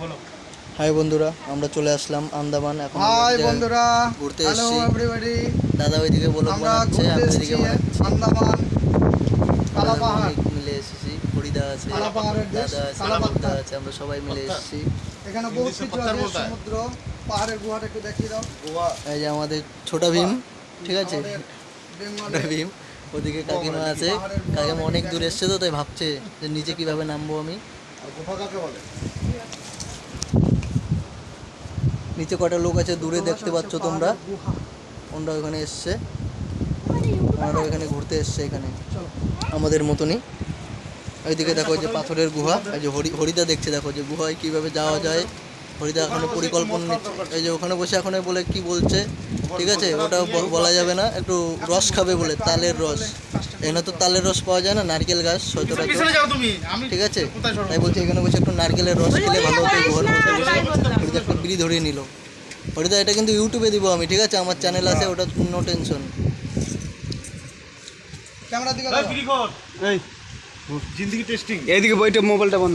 বলো। হাই বন্ধুরা, আমরা চলে আসলাম আন্দামান। এখন হাই বন্ধুরা, ঘুরতে হ্যালো এসেছি। এভরিবডি। দাদা ওইদিকে ব্লগ আমরা বানাচ্ছে, ঘুরতে আমি এসেছি এদিকে বানাচ্ছি। আন্দামান কালা আমরা পাহাড়। অনেক মিলে এসেছি। হরিদা আছে, কালা পাহাড়ের দেশ, দাদা আছে, কালা দাদা পাহাড়। আছে, আমরা সবাই মিলে এসেছি। এখানে বহুত কিছু আছে, সমুদ্র, পাহাড়ের গুহাটা একটু দেখিয়ে দাও। এই যে আমাদের ছোটা ভীম, ঠিক আছে, আমাদের ছোটা বেঙ্গলের ভীম। ওদিকে কাকিমা আছে, কাকিমা অনেক দূর এসছে তো, তাই ভাবছে যে নিচে কিভাবে নামবো আমি। নিচে কটা লোক আছে দূরে দেখতে পাচ্ছ তোমরা, পাহাড়ের গুহা। ওরা ওখানে এসছে, ওনারা এখানে ঘুরতে এসছে এখানে আমাদের মতনই। ওইদিকে দেখো যে পাথরের গুহা, এই যে হরিদা দেখছে, দেখো যে গুহায় কিভাবে যাওয়া যায়। হরিদা এখনো পরিকল্পনা নিচ্ছে, এই যে ওখানে বসে এখন বলে কি বলছে, ঠিক আছে, ওটা বলা যাবে না। একটু রস খাবে বলে, তালের রস। এখানে তো তালের রস পাওয়া যায় না, নারকেল গাছ সচরাচর, ঠিক আছে। তাই বলছে এখানে বসে একটু নারকেলের রস খেলে ভালো হতো। গুহার মধ্যে বসে হরিদা একটা বিড়ি ধরিয়ে নিল। হরিদা এটা কিন্তু ইউটিউবে দিব আমি, ঠিক আছে, আমার চ্যানেল আছে, ওটা নো টেনশন। ক্যামেরার দিকে দাও। জিন্দেগি টেস্টিং। এইদিকে বইটা মোবাইলটা বন্ধ।